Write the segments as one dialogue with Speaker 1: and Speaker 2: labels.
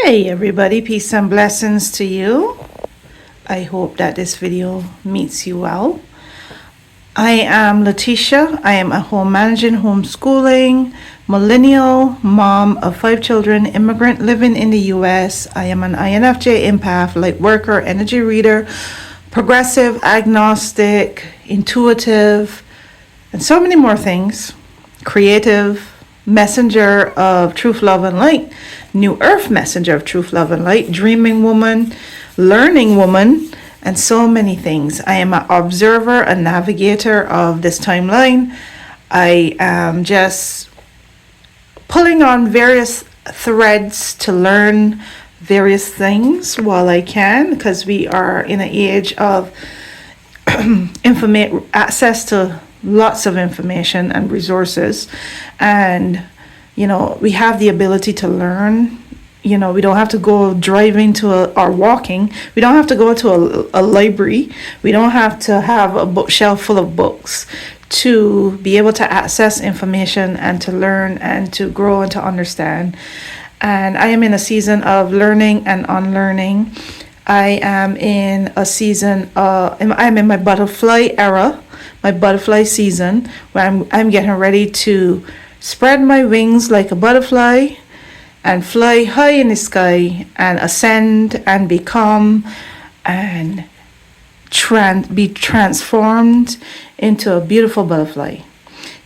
Speaker 1: Hey everybody, peace and blessings to you. I hope that this video meets you well. I am Latisha. I am a home managing, homeschooling, millennial, mom of 5 children, immigrant living in the US. I am an infj, empath, lightworker, energy reader, progressive, agnostic, intuitive, and so many more things. Creative, messenger of truth, love, and light. New earth messenger of truth, love, and light. Dreaming woman, learning woman, and so many things. I am an observer, a navigator of this timeline. I am just pulling on various threads to learn various things while I can, because we are in an age of access to lots of information and resources, and we have the ability to learn. We don't have to go driving or walking. We don't have to go to a library. We don't have to have a bookshelf full of books to be able to access information and to learn and to grow and to understand. And I am in a season of learning and unlearning. I am in a season I'm in my butterfly era, my butterfly season, where I'm getting ready to spread my wings like a butterfly and fly high in the sky and ascend and become and be transformed into a beautiful butterfly.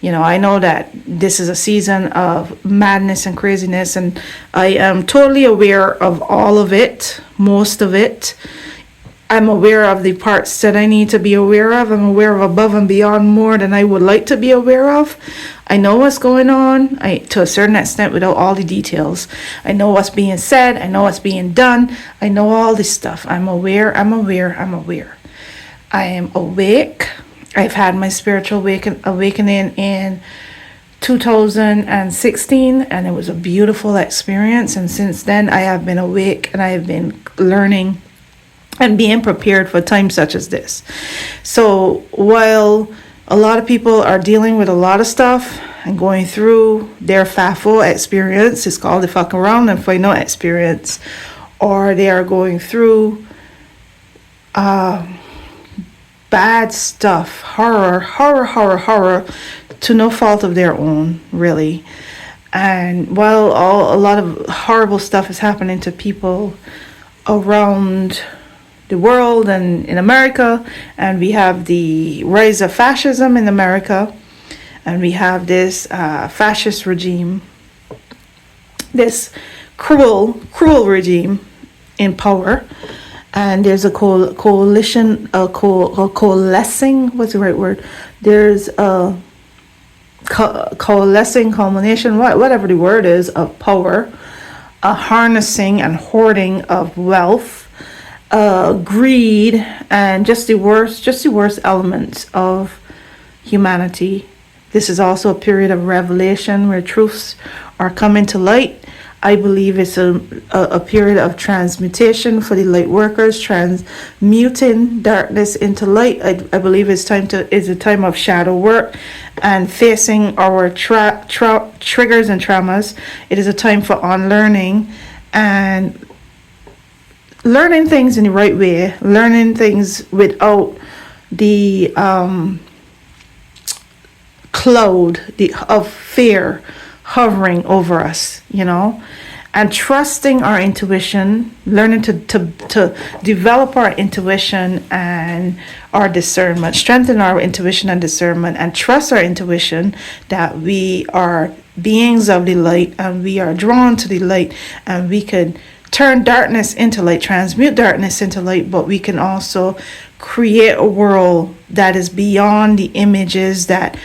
Speaker 1: I know that this is a season of madness and craziness, and I am totally aware of all of it, most of it. I'm aware of the parts that I need to be aware of. I'm aware of above and beyond more than I would like to be aware of. I know what's going on, to a certain extent, without all the details. I know what's being said. I know what's being done. I know all this stuff. I'm aware. I am awake. I've had my spiritual awakening in 2016, and it was a beautiful experience. And since then, I have been awake, and I have been learning and being prepared for times such as this. So while a lot of people are dealing with a lot of stuff and going through their FAFO experience, it's called the fuck around and find out experience, or they are going through bad stuff, horror, to no fault of their own, really. And while a lot of horrible stuff is happening to people around the world and in America, and we have the rise of fascism in America, and we have this fascist regime, this cruel regime in power, and there's a coalescing, what's the right word? There's a coalescing, culmination, whatever the word is, of power, a harnessing and hoarding of wealth, greed, and just the worst elements of humanity. This is also a period of revelation where truths are coming to light. I believe it's a period of transmutation for the light workers, transmuting darkness into light. I believe it's a time of shadow work and facing our triggers and traumas. It is a time for unlearning and learning things in the right way, learning things without the cloud of fear hovering over us, and trusting our intuition, learning to develop our intuition and our discernment, strengthen our intuition and discernment, and trust our intuition that we are beings of the light and we are drawn to the light, and we can turn darkness into light, transmute darkness into light, but we can also create a world that is beyond the images that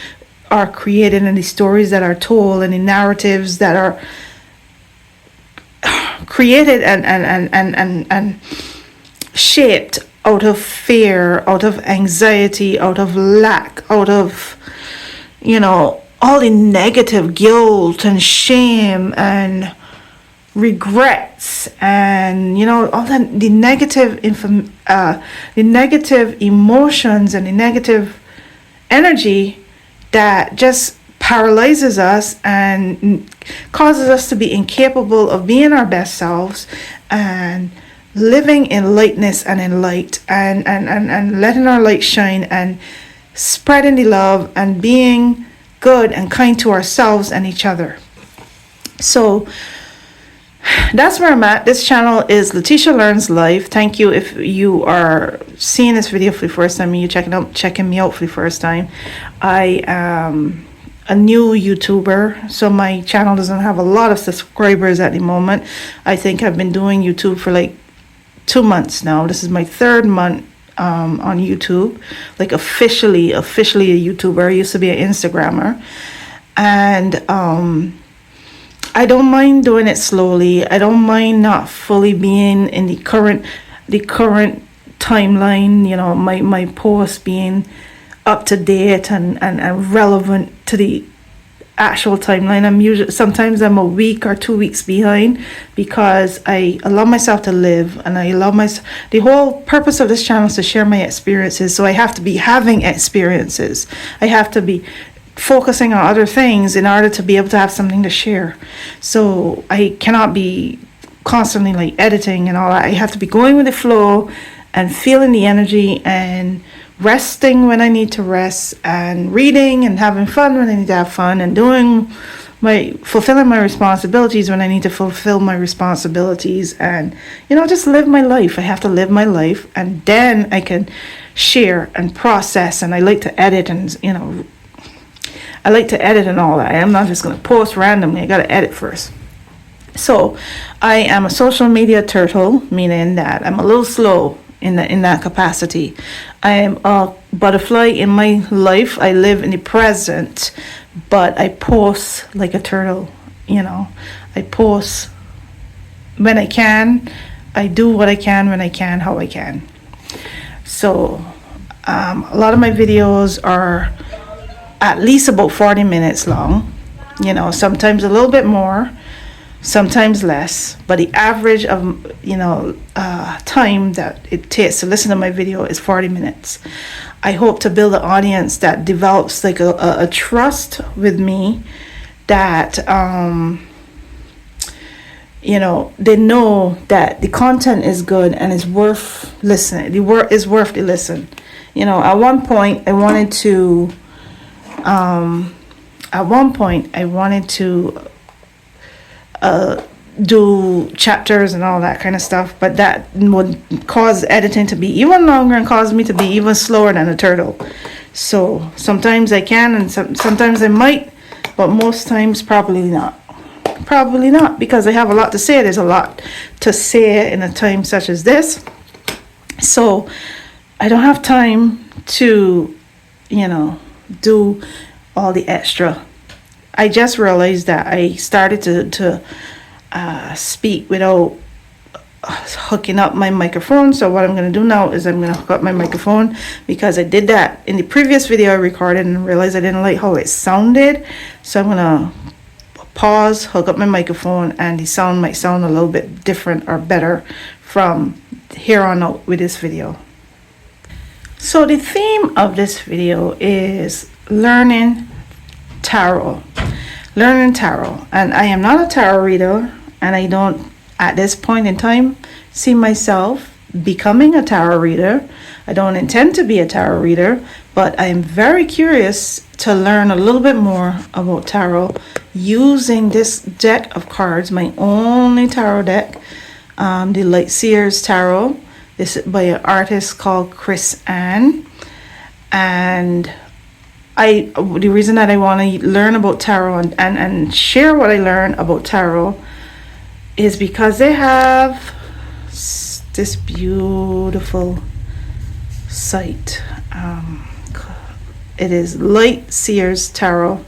Speaker 1: are created and the stories that are told and the narratives that are created and shaped out of fear, out of anxiety, out of lack, out of, all the negative guilt and shame and regrets and all the negative emotions and the negative energy that just paralyzes us and causes us to be incapable of being our best selves and living in lightness and in light, and letting our light shine and spreading the love and being good and kind to ourselves and each other. So that's where I'm at. This channel is Latisha Learns Life. Thank you if you are seeing this video for the first time and you checking me out for the first time. I am a new YouTuber, so my channel doesn't have a lot of subscribers at the moment. I think I've been doing YouTube for like 2 months now. This is my 3rd month on YouTube, like officially a YouTuber. I used to be an Instagrammer, and I don't mind doing it slowly. I don't mind not fully being in the current timeline, you know, my posts being up to date and relevant to the actual timeline. Sometimes I'm a week or 2 weeks behind, because I allow myself to live, and the whole purpose of this channel is to share my experiences. So I have to be having experiences. I have to be focusing on other things in order to be able to have something to share. So I cannot be constantly like editing and all that. I have to be going with the flow and feeling the energy and resting when I need to rest, and reading and having fun when I need to have fun, and fulfilling my responsibilities when I need to fulfill my responsibilities, and, you know, just live my life. I have to live my life, and then I can share and process. And I like to edit, and, you know, I like to edit and all that. I'm not just going to post randomly. I got to edit first. So I am a social media turtle, meaning that I'm a little slow in that capacity. I am a butterfly in my life. I live in the present, but I post like a turtle. You know, I post when I can. I do what I can when I can, how I can. So a lot of my videos are at least about 40 minutes long. You know, sometimes a little bit more, sometimes less, but the average of, you know, time that it takes to listen to my video is 40 minutes. I hope to build an audience that develops like a trust with me, that you know, they know that the content is good and is worth listening. The work is worth the listen. You know, at one point I wanted to do chapters and all that kind of stuff, but that would cause editing to be even longer and cause me to be even slower than a turtle. So sometimes I can, and sometimes I might, but most times probably not, because I have a lot to say. There's a lot to say in a time such as this, so I don't have time to, you know, do all the extra. I just realized that I started to speak without hooking up my microphone. So what I'm going to do now is I'm going to hook up my microphone, because I did that in the previous video I recorded and realized I didn't like how it sounded. So I'm going to pause, hook up my microphone, and the sound might sound a little bit different or better from here on out with this video. So the theme of this video is learning tarot. And I am not a tarot reader, and I don't at this point in time see myself becoming a tarot reader. I don't intend to be a tarot reader, but I am very curious to learn a little bit more about tarot using this deck of cards, my only tarot deck, the Seer's Tarot. This is by an artist called Chris Ann. And the reason that I want to learn about tarot and share what I learn about tarot is because they have this beautiful site. It is Seer's Tarot,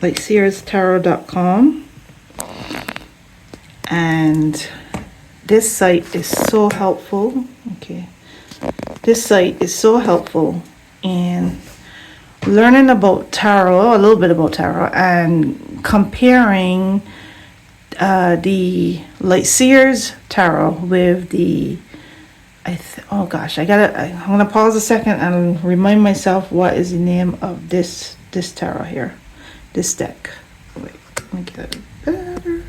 Speaker 1: lightseerstarot.com, and this site is so helpful. Okay. This site is so helpful in learning about tarot, a little bit about tarot, and comparing the Seer's Tarot with the Oh gosh, I'm gonna pause a second and remind myself what is the name of this tarot here, this deck. Wait, let me get it better.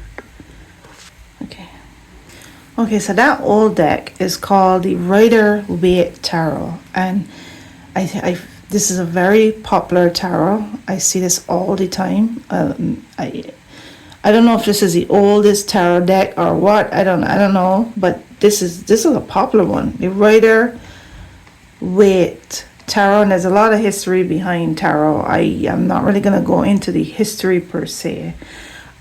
Speaker 1: Okay, so that old deck is called the Rider-Waite Tarot, and this is a very popular tarot. I see this all the time. I don't know if this is the oldest tarot deck or what. I don't know, but this is a popular one. The Rider-Waite Tarot, and there's a lot of history behind tarot. I am not really gonna go into the history per se.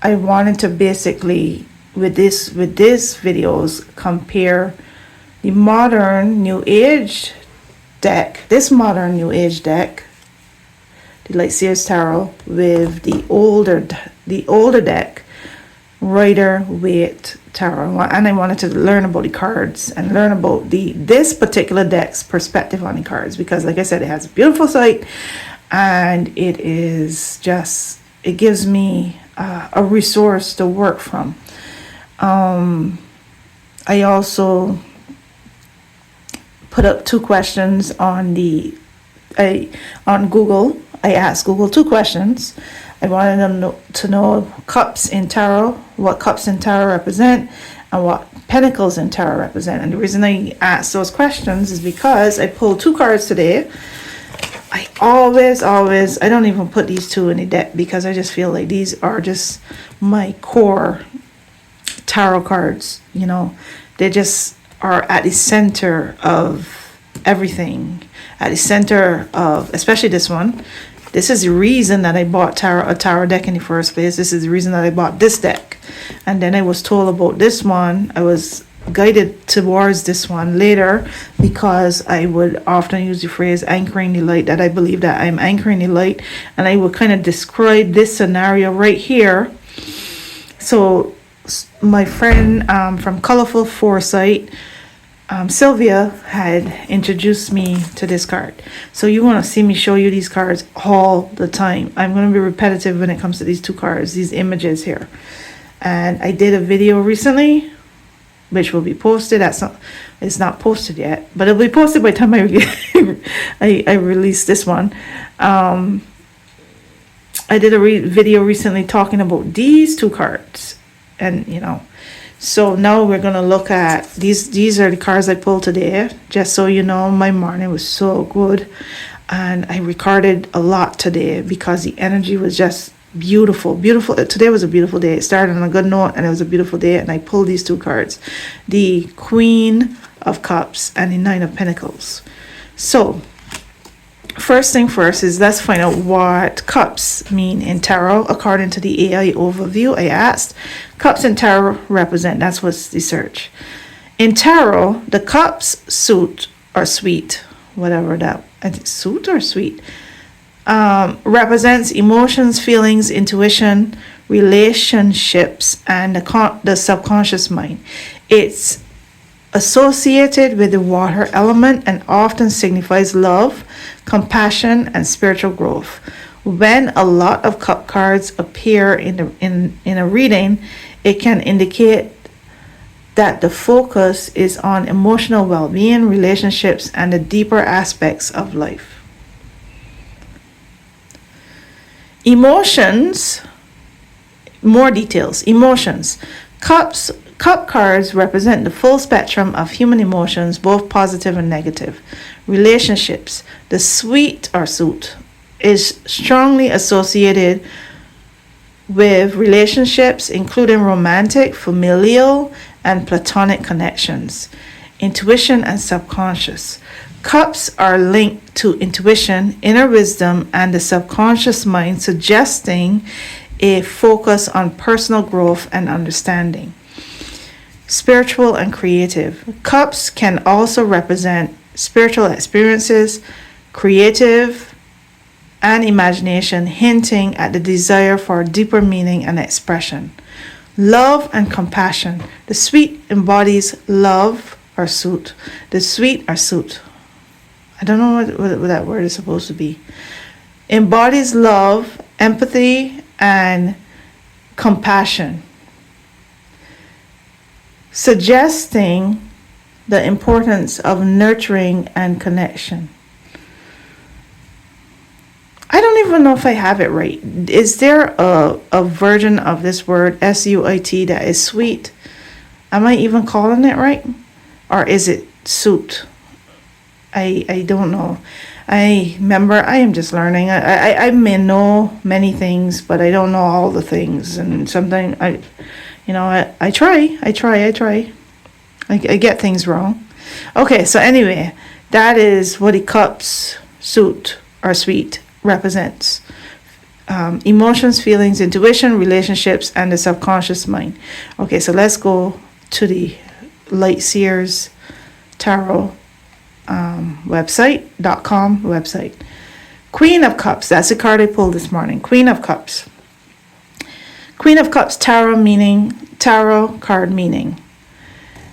Speaker 1: I wanted to basically with this videos compare the modern new age deck, the Light Seers Tarot, with the older deck, Rider-Waite Tarot. And I wanted to learn about the cards and learn about this particular deck's perspective on the cards, because like I said, it has a beautiful sight, and it gives me a resource to work from. I also put up 2 questions on Google. I asked Google 2 questions. I wanted them to know cups in tarot, what cups in tarot represent, and what pentacles in tarot represent. And the reason I asked those questions is because I pulled 2 cards today. I always, I don't even put these 2 in the deck because I just feel like these are just my core tarot cards. They just are at the center of everything, at the center of, especially this one. This is the reason that I bought a tarot deck in the first place. This is the reason that I bought this deck. And then I was told about this one. I was guided towards this one later because I would often use the phrase anchoring the light, that I believe that I'm anchoring the light, and I would kind of describe this scenario right here. So my friend from Colorful Foresight, Sylvia, had introduced me to this card. So you want to see me show you these cards all the time. I'm going to be repetitive when it comes to these 2 cards, these images here. And I did a video recently, which will be posted. It's not posted yet, but it'll be posted by the time I release this one. I did a video recently talking about these 2 cards. And so now we're gonna look at these are the cards I pulled today. Just so you know, my morning was so good, and I recorded a lot today because the energy was just beautiful. Today was a beautiful day. It started on a good note, and it was a beautiful day. And I pulled these 2 cards, the Queen of Cups and the Nine of Pentacles. So first thing first is let's find out what cups mean in tarot. According to the AI overview, I asked, cups in tarot represent, that's what's the search. In tarot, the cups suit or suite, whatever that, I think suit or suite, represents emotions, feelings, intuition, relationships, and the subconscious mind. It's associated with the water element and often signifies love, compassion, and spiritual growth. When a lot of cup cards appear in a reading, it can indicate that the focus is on emotional well-being, relationships, and the deeper aspects of life. Emotions, more details. Emotions. Cup cards represent the full spectrum of human emotions, both positive and negative. Relationships. The suite or suit is strongly associated with relationships, including romantic, familial, and platonic connections. Intuition and subconscious. Cups are linked to intuition, inner wisdom, and the subconscious mind, suggesting a focus on personal growth and understanding. Spiritual and creative. Cups can also represent spiritual experiences, creative, and imagination, hinting at the desire for deeper meaning and expression. Love and compassion. The suite embodies love or suit. The suite or suit. I don't know what that word is supposed to be. Embodies love, empathy, and compassion, suggesting the importance of nurturing and connection. I don't even know if I have it right. Is there a version of this word, SUIT, that is sweet? Am I even calling it right? Or is it suit? I don't know. I am just learning. I may know many things, but I don't know all the things. And sometimes I try. I get things wrong. Okay, so anyway, that is what the cups, suit, or sweet represents. Emotions, feelings, intuition, relationships, and the subconscious mind. Okay, so let's go to the Light Seers Tarot website.com website. Queen of Cups, that's the card I pulled this morning. Queen of Cups. Queen of Cups tarot card meaning.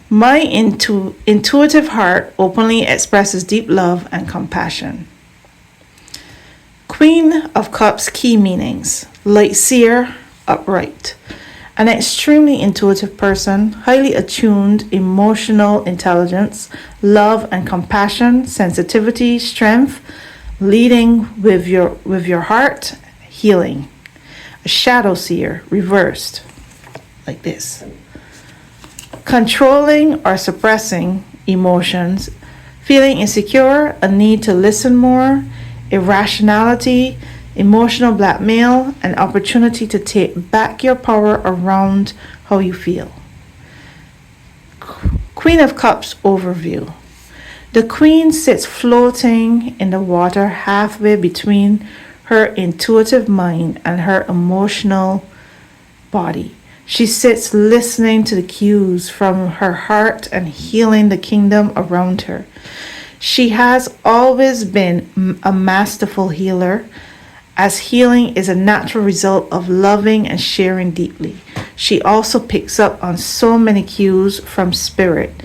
Speaker 1: My intuitive heart openly expresses deep love and compassion. Queen of Cups key meanings. Light seer, upright. An extremely intuitive person, highly attuned, emotional intelligence, love and compassion, sensitivity, strength, leading with your heart, healing. A shadow seer, reversed, like this. Controlling or suppressing emotions, feeling insecure, a need to listen more, irrationality, emotional blackmail, an opportunity to take back your power around how you feel. Queen of Cups overview. The Queen sits floating in the water halfway between her intuitive mind and her emotional body. She sits listening to the cues from her heart and healing the kingdom around her. She has always been a masterful healer, as healing is a natural result of loving and sharing deeply. She also picks up on so many cues from spirit.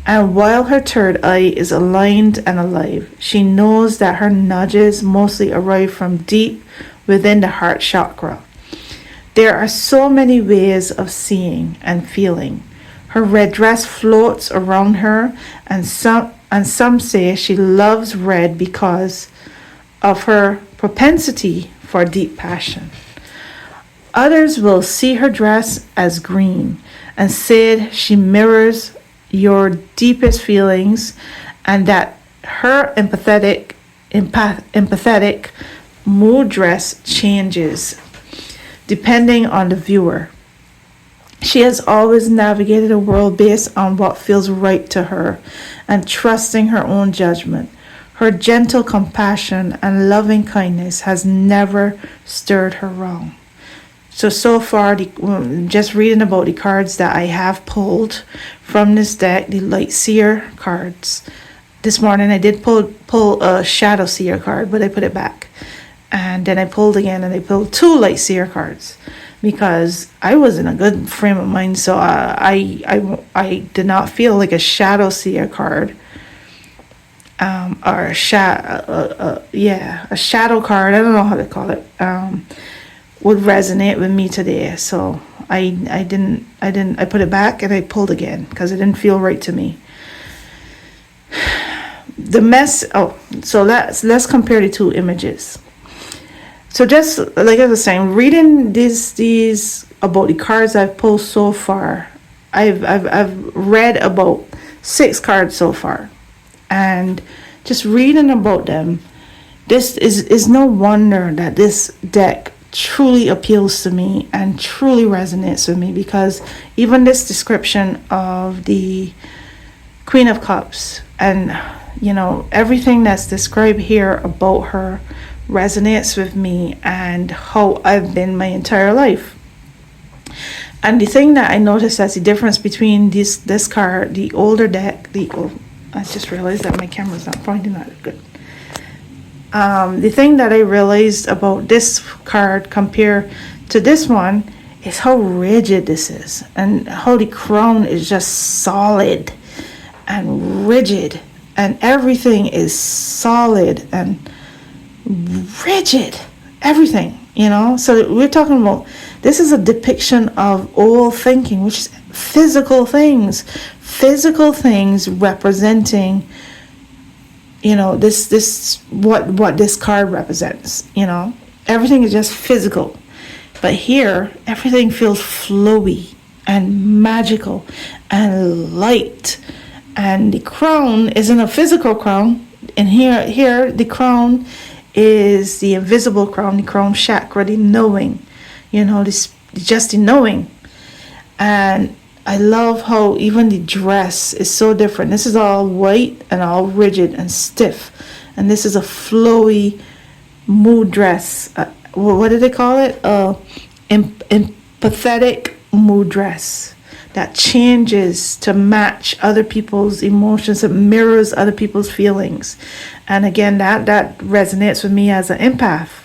Speaker 1: And while her third eye is aligned and alive, she knows that her nudges mostly arrive from deep within the heart chakra. There are so many ways of seeing and feeling. Her red dress floats around her, and some say she loves red because of her propensity for deep passion. Others will see her dress as green and say she mirrors your deepest feelings, and that her empathetic mood dress changes depending on the viewer. She has always navigated a world based on what feels right to her and trusting her own judgment. Her gentle compassion and loving kindness has never stirred her wrong. So far, just reading about the cards that I have pulled from this deck, the Light Seer cards. This morning I did pull a Shadow Seer card, but I put it back. And then I pulled again, and I pulled two Light Seer cards because I was in a good frame of mind. So I did not feel like a Shadow Seer card. Or a shadow card, I don't know how to call it, would resonate with me today. So I put it back and I pulled again because it didn't feel right to me. So let's compare the two images. So just like I was saying, reading these about the cards I've pulled so far, I've read about 6 cards so far. And just reading about them, this is no wonder that this deck truly appeals to me and truly resonates with me, because even this description of the Queen of Cups and everything that's described here about her resonates with me and how I've been my entire life. And the thing that I noticed as the difference between this card, the older deck, I just realized that my camera's not pointing at it good. The thing that I realized about this card compared to this one is how rigid this is, and how the crown is just solid and rigid, and everything is solid and rigid. Everything, So we're talking about This is a depiction of old thinking, which is physical things representing, this what this card represents. Everything is just physical, but here everything feels flowy and magical and light. And the crown isn't a physical crown, and here the crown is the invisible crown, the crown chakra, the knowing, this just the knowing. And I love how even the dress is so different. This is all white and all rigid and stiff, and this is a flowy mood dress. What do they call it? Empathetic mood dress that changes to match other people's emotions. It mirrors other people's feelings. And again, that resonates with me as an empath.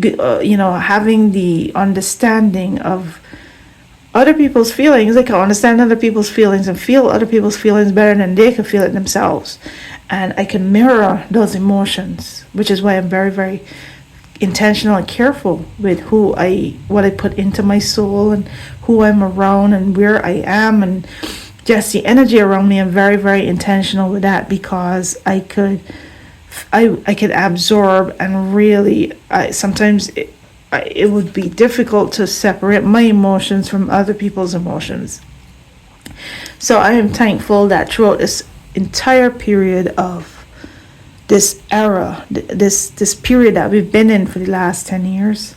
Speaker 1: Having the understanding of other people's feelings. I can understand other people's feelings and feel other people's feelings better than they can feel it themselves. And I can mirror those emotions, which is why I'm very, very intentional and careful with what I put into my soul and who I'm around and where I am, and just the energy around me. I'm very, very intentional with that, because I could absorb, and really sometimes it would be difficult to separate my emotions from other people's emotions. So I am thankful that throughout this entire period of this era, this period that we've been in for the last 10 years,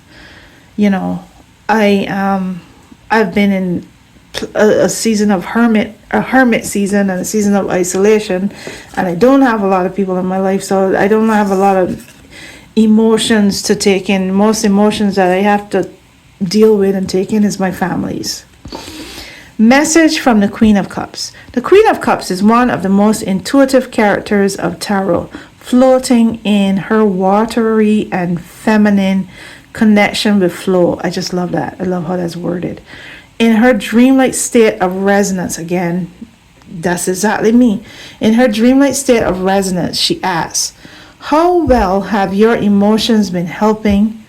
Speaker 1: I've been in a season of hermit season, and a season of isolation, and I don't have a lot of people in my life, so I don't have a lot of emotions to take in. Most emotions that I have to deal with and take in is my family's. Message from the Queen of Cups. The Queen of Cups is one of the most intuitive characters of tarot, floating in her watery and feminine connection with flow. I just love that. I love how that's worded. In her dreamlike state of resonance, again, that's exactly me. In her dreamlike state of resonance, she asks, how well have your emotions been helping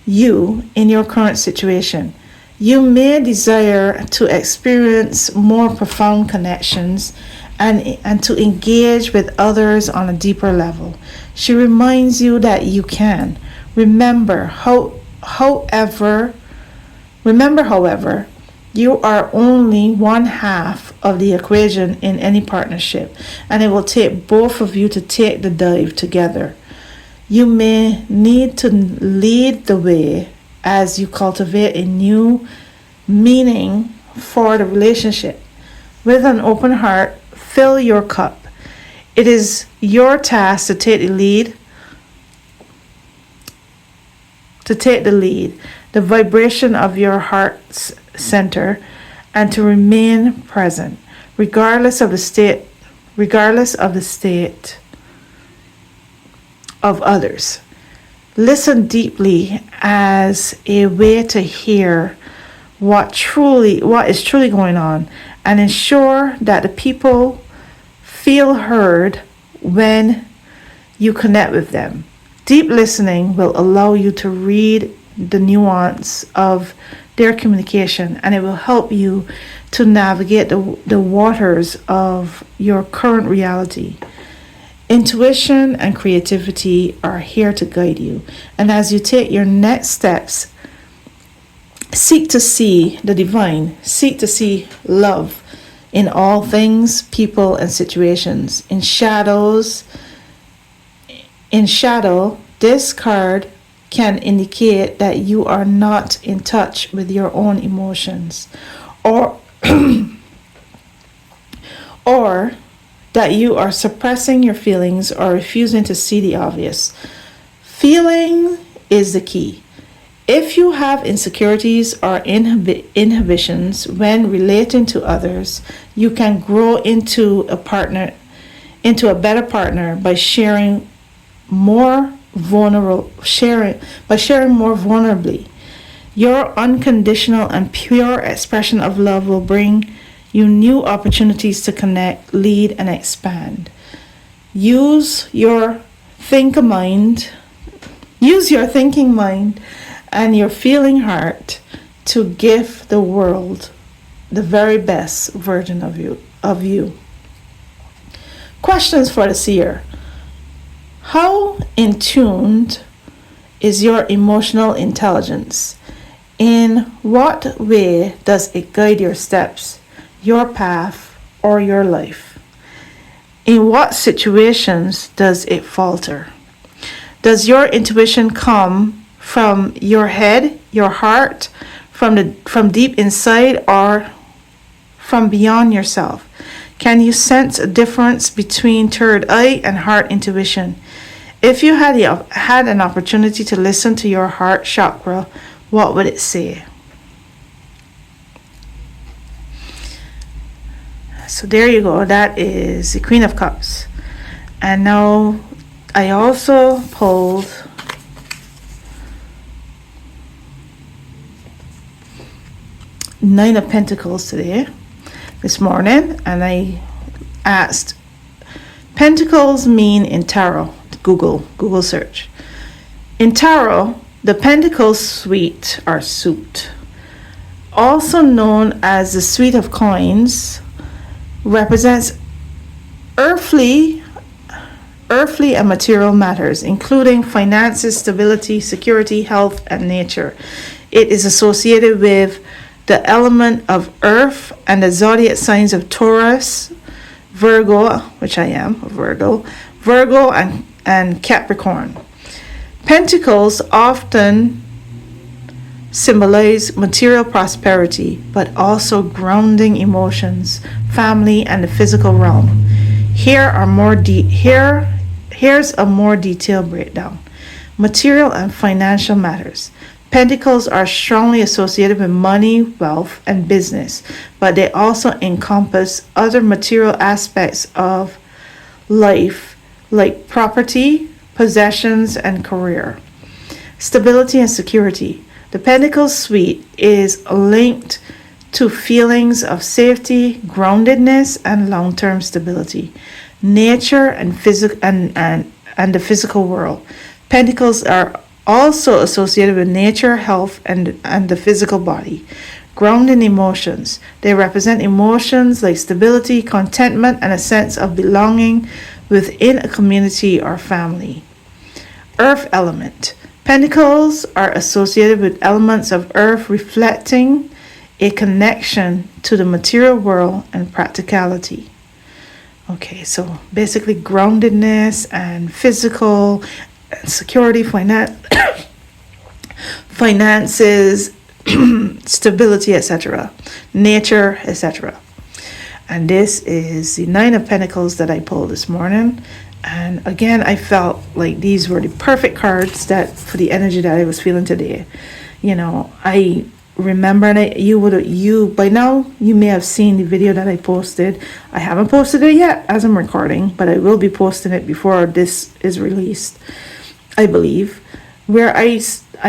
Speaker 1: you in your current situation? You may desire to experience more profound connections and to engage with others on a deeper level. She reminds you that you can. Remember, however, you are only one half of the equation in any partnership, and it will take both of you to take the dive together. You may need to lead the way as you cultivate a new meaning for the relationship. With an open heart, fill your cup. It is your task to take the lead. The vibration of your heart's center, and to remain present, regardless of the state of others. Listen deeply as a way to hear what is truly going on, and ensure that the people feel heard when you connect with them. Deep listening will allow you to read the nuance of their communication, and it will help you to navigate the waters of your current reality. Intuition and creativity are here to guide you, and as you take your next steps, seek to see the divine, seek to see love in all things, people, and situations. In shadow, this card can indicate that you are not in touch with your own emotions, or or that you are suppressing your feelings or refusing to see the obvious. Feeling is the key. If you have insecurities or inhibitions when relating to others, you can grow into a better partner by sharing more vulnerably. Your unconditional and pure expression of love will bring you new opportunities to connect, lead, and expand. Use your thinking mind and your feeling heart to give the world the very best version of you. Questions for the seer. How in tuned is your emotional intelligence? In what way does it guide your steps, your path, or your life? In what situations does it falter? Does your intuition come from your head, your heart, from deep inside, or from beyond yourself? Can you sense a difference between third eye and heart intuition? If you had an opportunity to listen to your heart chakra, what would it say? So there you go. That is the Queen of Cups. And now I also pulled Nine of Pentacles this morning, and I asked, Pentacles mean in tarot, Google search. In tarot, the Pentacles suite or suit, also known as the Suite of Coins, represents earthly and material matters, including finances, stability, security, health, and nature. It is associated with the element of earth and the zodiac signs of Taurus, Virgo, which I am, Virgo, and Capricorn. Pentacles often symbolize material prosperity, but also grounding emotions, family, and the physical realm. Here's a more detailed breakdown. Material and financial matters. Pentacles are strongly associated with money, wealth, and business, but they also encompass other material aspects of life, like property, possessions, and career. Stability and security. The Pentacles suite is linked to feelings of safety, groundedness, and long-term stability. Nature and the physical world. Pentacles are also associated with nature, health, and the physical body. Grounding emotions. They represent emotions like stability, contentment, and a sense of belonging within a community or family. Earth element. Pentacles are associated with elements of earth, reflecting a connection to the material world and practicality. Okay, so basically groundedness and physical and security, finances, stability, etc., nature, etc. And this is the Nine of Pentacles that I pulled this morning. And again, I felt like these were the perfect cards for the energy that I was feeling today. You know, I remember, and by now you may have seen the video that I posted. I haven't posted it yet as I'm recording, but I will be posting it before this is released, I believe, where I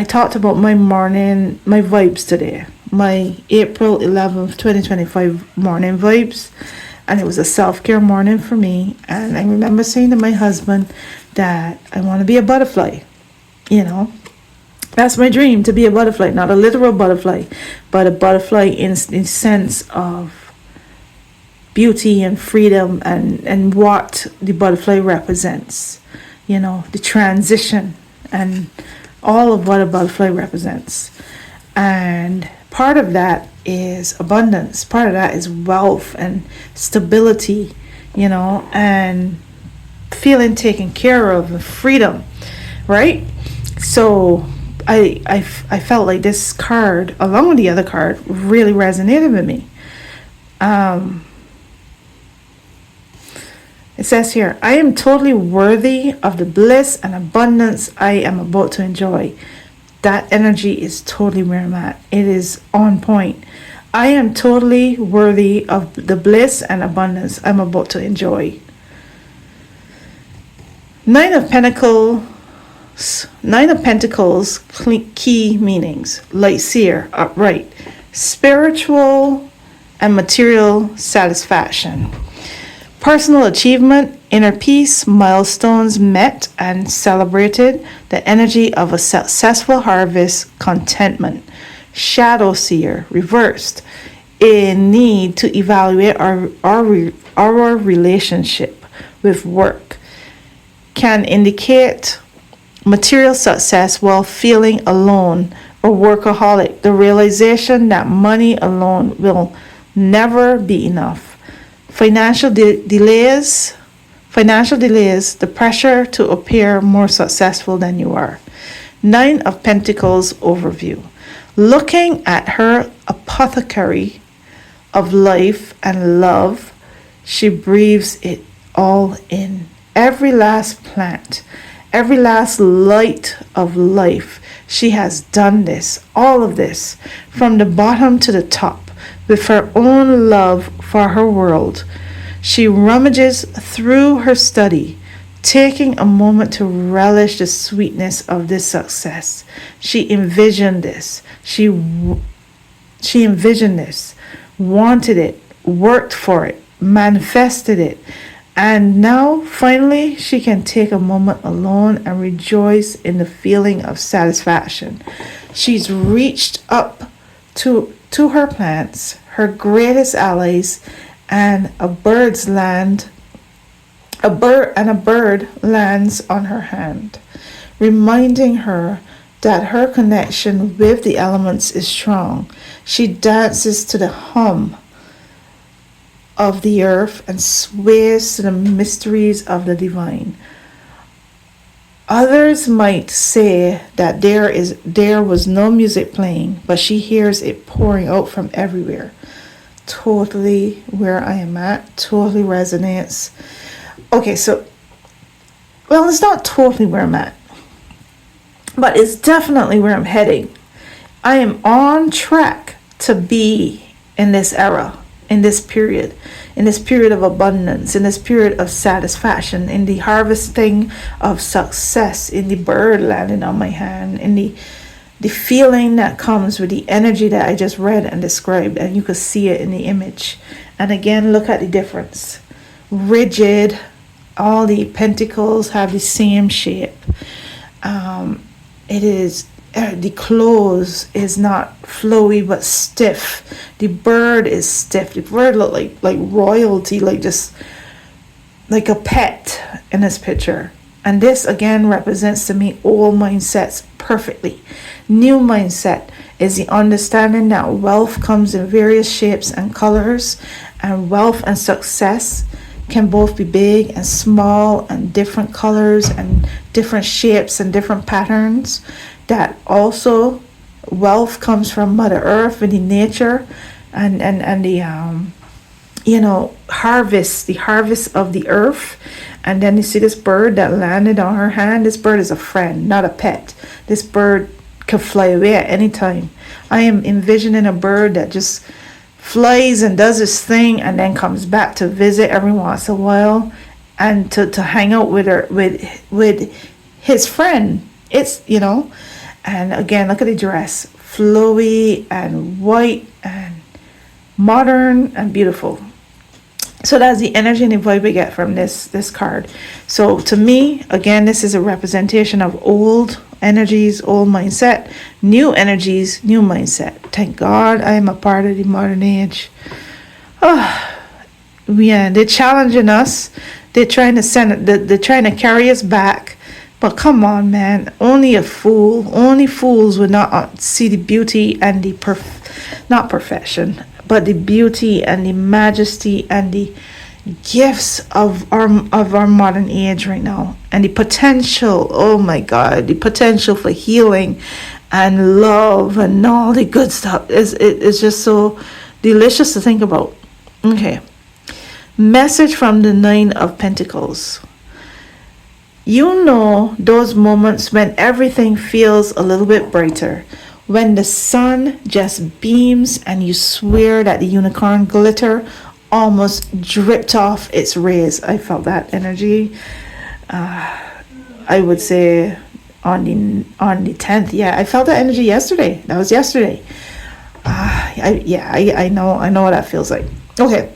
Speaker 1: talked about my vibes today, my April 11th, 2025 morning vibes. And it was a self-care morning for me. And I remember saying to my husband that I want to be a butterfly. You know, that's my dream, to be a butterfly. Not a literal butterfly, but a butterfly in the sense of beauty and freedom and what the butterfly represents. You know, the transition and all of what a butterfly represents. And part of that is abundance. Part of that is wealth and stability, you know, and feeling taken care of and freedom, right? So I felt like this card, along with the other card, really resonated with me. It says here, I am totally worthy of the bliss and abundance I am about to enjoy. That energy is totally where I'm at. It is on point. I am totally worthy of the bliss and abundance I'm about to enjoy. Nine of Pentacles key meanings, like Seer, upright, spiritual and material satisfaction, personal achievement, Inner peace, milestones met and celebrated, the energy of a successful harvest, contentment. Shadow seer, reversed, a need to evaluate our relationship with work, can indicate material success while feeling alone or workaholic, the realization that money alone will never be enough. Financial delays, the pressure to appear more successful than you are. Nine of Pentacles overview. Looking at her apothecary of life and love, she breathes it all in. Every last plant, every last light of life. She has done this, all of this, from the bottom to the top, with her own love for her world. She rummages through her study, taking a moment to relish the sweetness of this success. She envisioned this. She envisioned this, wanted it, worked for it, manifested it. And now, finally, she can take a moment alone and rejoice in the feeling of satisfaction. She's reached up to her plants, her greatest allies, and a bird lands on her hand, reminding her that her connection with the elements is strong. She dances to the hum of the earth and sways to the mysteries of the divine. Others might say that there was no music playing, but she hears it pouring out from everywhere. Totally where I am at, totally resonates. Okay, so, well, it's not totally where I'm at, but it's definitely where I'm heading. I am on track to be in this era, in this period of abundance, in this period of satisfaction, in the harvesting of success, in the bird landing on my hand, in the feeling that comes with the energy that I just read and described, and you could see it in the image. And again, look at the difference. Rigid, all the pentacles have the same shape. It is the clothes is not flowy but stiff. The bird is stiff. The bird look like royalty, like just like a pet in this picture. And this again represents to me old mindsets perfectly. New mindset is the understanding that wealth comes in various shapes and colors, and wealth and success can both be big and small and different colors and different shapes and different patterns. That also wealth comes from Mother Earth and the nature and the harvest, the harvest of the earth. And then you see this bird that landed on her hand. This bird is a friend, not a pet. This bird can fly away at any time. I am envisioning a bird that just flies and does his thing and then comes back to visit every once in a while and to hang out with her, with his friend. It's, and again, look at the dress, flowy and white and modern and beautiful. So that's the energy and the vibe we get from this card. So to me, again, this is a representation of old energies, old mindset, new energies, new mindset. Thank God I am a part of the modern age. Yeah, they're challenging us. They're trying to carry us back. But come on, man. Only fools would not see the beauty and the not perfection, but the beauty and the majesty and the gifts of our modern age right now, and the potential. Oh my God, the potential for healing and love and all the good stuff is just so delicious to think about. Okay, message from the Nine of Pentacles. You know those moments when everything feels a little bit brighter, when the sun just beams and you swear that the unicorn glitter almost dripped off its rays. I felt that energy. I would say on the 10th. Yeah, I felt that energy yesterday. That was yesterday. I know what that feels like. Okay.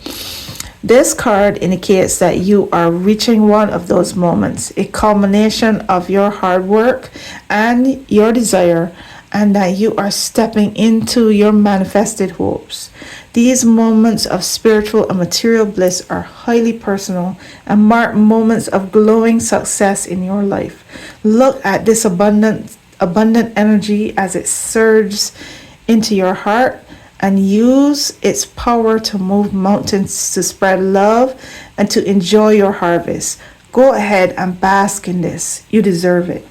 Speaker 1: This card indicates that you are reaching one of those moments, a culmination of your hard work and your desire, and that you are stepping into your manifested hopes. These moments of spiritual and material bliss are highly personal and mark moments of glowing success in your life. Look at this abundant energy as it surges into your heart, and use its power to move mountains, to spread love, and to enjoy your harvest. Go ahead and bask in this. You deserve it.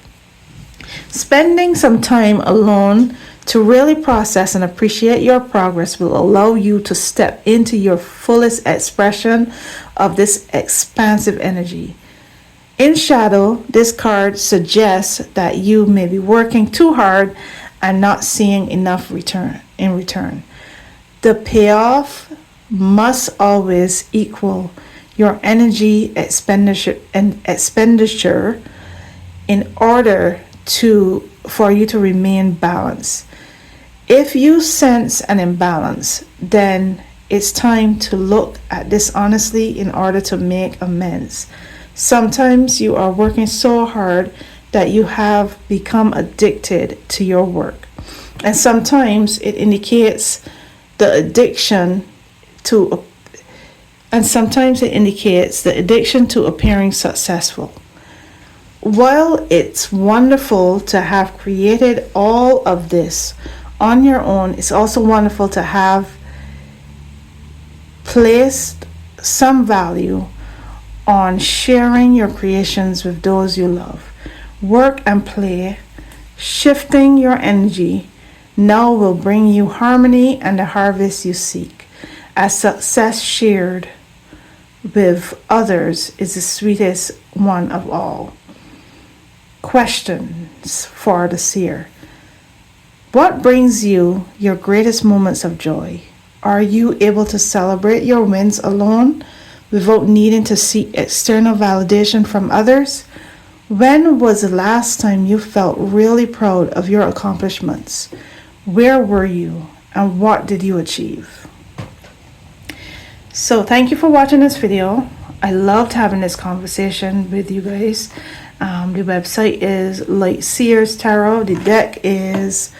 Speaker 1: Spending some time alone to really process and appreciate your progress will allow you to step into your fullest expression of this expansive energy. In shadow, this card suggests that you may be working too hard and not seeing enough in return. The payoff must always equal your energy expenditure in order for you to remain balanced. If you sense an imbalance, then it's time to look at this honestly in order to make amends. Sometimes you are working so hard that you have become addicted to your work. And sometimes it indicates the addiction to appearing successful. While it's wonderful to have created all of this on your own, it's also wonderful to have placed some value on sharing your creations with those you love. Work and play, shifting your energy now will bring you harmony and the harvest you seek. As success shared with others is the sweetest one of all. Questions for the seer. What brings you your greatest moments of joy? Are you able to celebrate your wins alone without needing to seek external validation from others? When was the last time you felt really proud of your accomplishments? Where were you and what did you achieve? So thank you for watching this video. I loved having this conversation with you guys. The website is Light Seers Tarot. The deck is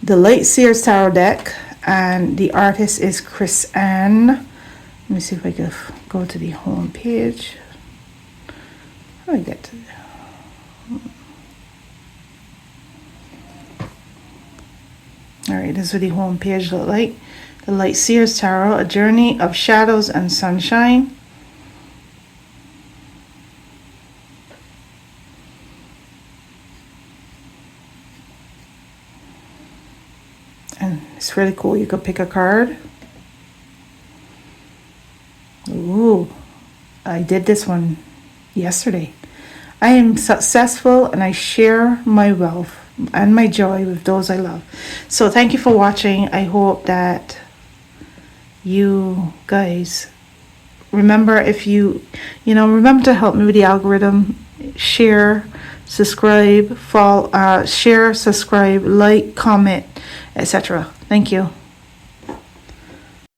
Speaker 1: the Light Seers Tarot deck, and the artist is Chris Ann. Let me see if I can go to the home page. How do I get to that? Alright, this is what the home page look like. The Light Seers Tarot, a journey of shadows and sunshine. And it's really cool. You could pick a card. Ooh, I did this one yesterday. I am successful and I share my wealth and my joy with those I love. So thank you for watching. I hope that you guys remember, if remember to help me with the algorithm. Share, subscribe, follow, share, subscribe, like, comment, etc. Thank you.